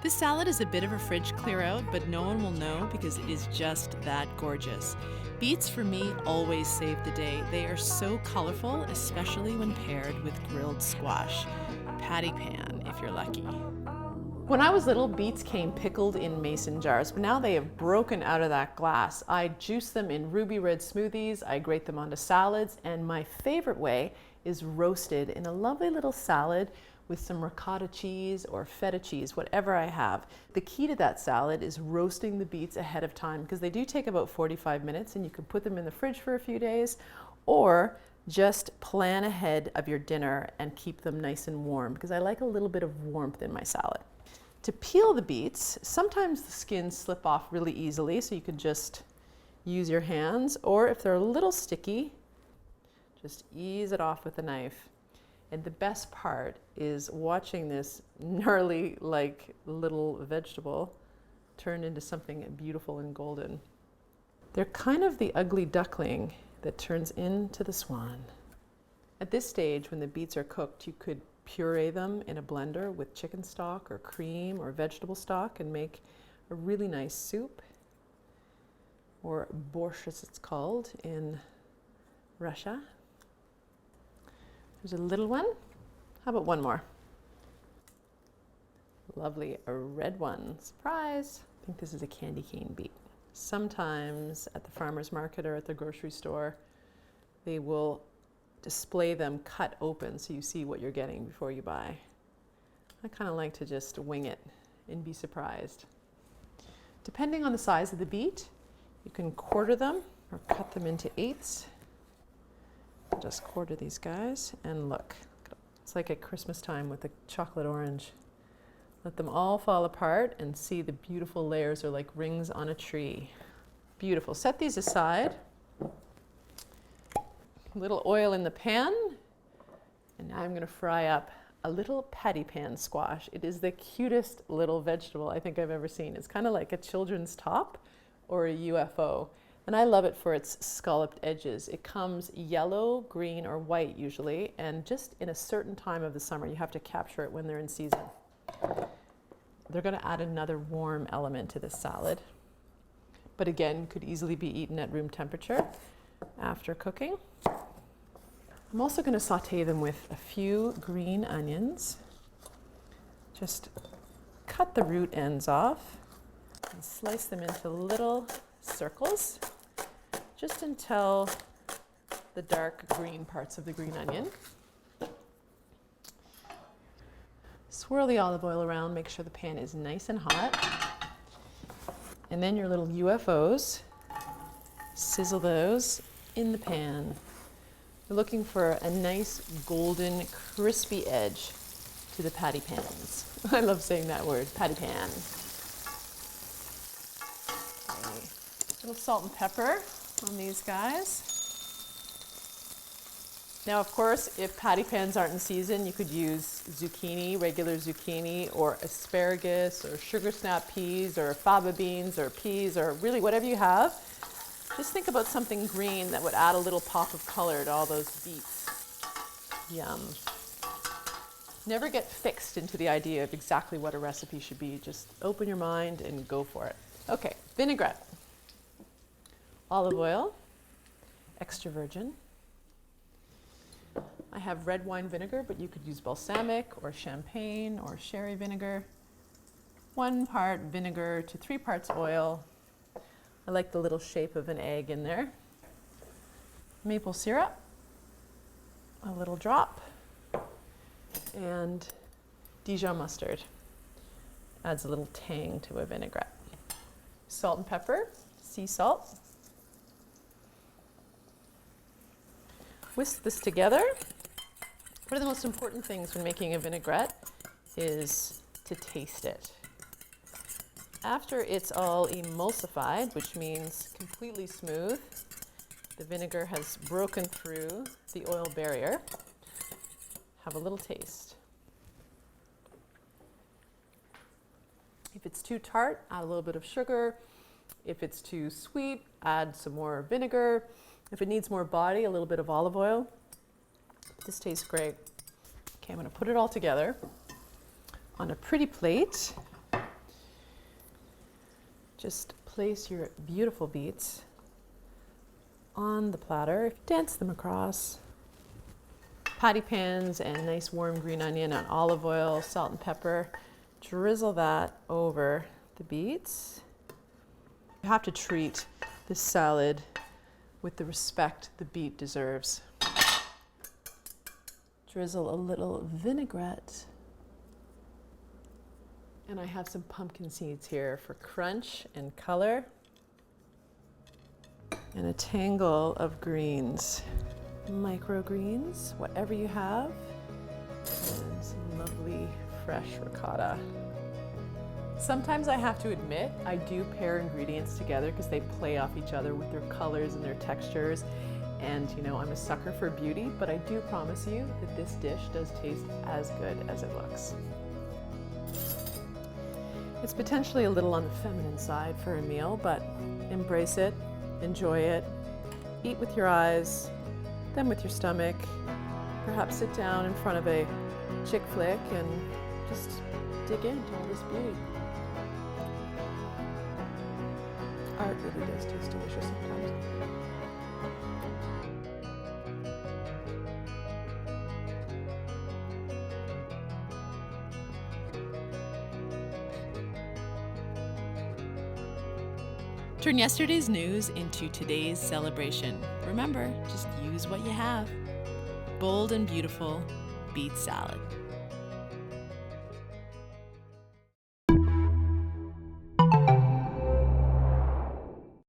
This salad is a bit of a fridge clear out, but no one will know because it is just that gorgeous. Beets for me always save the day. They are so colorful, especially when paired with grilled squash. Patty pan, if you're lucky. When I was little, beets came pickled in mason jars, but now they have broken out of that glass. I juice them in ruby red smoothies, I grate them onto salads, and my favorite way is roasted in a lovely little salad with some ricotta cheese or feta cheese, whatever I have. The key to that salad is roasting the beets ahead of time because they do take about 45 minutes and you can put them in the fridge for a few days or just plan ahead of your dinner and keep them nice and warm because I like a little bit of warmth in my salad. To peel the beets, sometimes the skins slip off really easily, so you can just use your hands, or if they're a little sticky, just ease it off with a knife. And the best part is watching this gnarly, like little vegetable turn into something beautiful and golden. They're kind of the ugly duckling that turns into the swan. At this stage, when the beets are cooked, you could puree them in a blender with chicken stock or cream or vegetable stock and make a really nice soup, or borscht as it's called in Russia. There's a little one. How about one more? Lovely, a red one. Surprise! I think this is a candy cane beet. Sometimes at the farmer's market or at the grocery store, they will display them cut open so you see what you're getting before you buy. I kind of like to just wing it and be surprised. Depending on the size of the beet, you can quarter them or cut them into eighths. Just quarter these guys and look, it's like at Christmas time with the chocolate orange. Let them all fall apart and see the beautiful layers are like rings on a tree. Beautiful. Set these aside. Little oil in the pan, and now I'm going to fry up a little patty pan squash. It is the cutest little vegetable I think I've ever seen. It's kind of like a children's top or a UFO, and I love it for its scalloped edges. It comes yellow, green, or white usually, and just in a certain time of the summer you have to capture it when they're in season. They're going to add another warm element to this salad, but again could easily be eaten at room temperature after cooking. I'm also going to saute them with a few green onions. Just cut the root ends off and slice them into little circles just until the dark green parts of the green onion. Swirl the olive oil around, make sure the pan is nice and hot. And then your little UFOs, sizzle those in the pan. We're looking for a nice golden crispy edge to the patty pans. I love saying that word, patty pan. Okay. A little salt and pepper on these guys. Now, of course, if patty pans aren't in season, you could use zucchini, regular zucchini, or asparagus, or sugar snap peas, or faba beans, or peas, or really whatever you have. Just think about something green that would add a little pop of color to all those beets. Yum. Never get fixed into the idea of exactly what a recipe should be. Just open your mind and go for it. Okay, vinaigrette. Olive oil, extra virgin. I have red wine vinegar, but you could use balsamic or champagne or sherry vinegar. 1 part vinegar to 3 parts oil. I like the little shape of an egg in there. Maple syrup, a little drop, and Dijon mustard. Adds a little tang to a vinaigrette. Salt and pepper, sea salt. Whisk this together. One of the most important things when making a vinaigrette is to taste it. After it's all emulsified, which means completely smooth, the vinegar has broken through the oil barrier, have a little taste. If it's too tart, add a little bit of sugar. If it's too sweet, add some more vinegar. If it needs more body, a little bit of olive oil. This tastes great. Okay, I'm going to put it all together on a pretty plate. Just place your beautiful beets on the platter. Dance them across. Patty pans and nice warm green onion and olive oil, salt and pepper. Drizzle that over the beets. You have to treat this salad with the respect the beet deserves. Drizzle a little vinaigrette. And I have some pumpkin seeds here for crunch and color. And a tangle of greens. Microgreens, whatever you have. And some lovely fresh ricotta. Sometimes I have to admit, I do pair ingredients together because they play off each other with their colors and their textures. And you know, I'm a sucker for beauty, but I do promise you that this dish does taste as good as it looks. It's potentially a little on the feminine side for a meal, but embrace it, enjoy it, eat with your eyes, then with your stomach. Perhaps sit down in front of a chick flick and just dig into all this beauty. Art really does taste delicious sometimes. Turn yesterday's news into today's celebration. Remember, just use what you have. Bold and beautiful beet salad.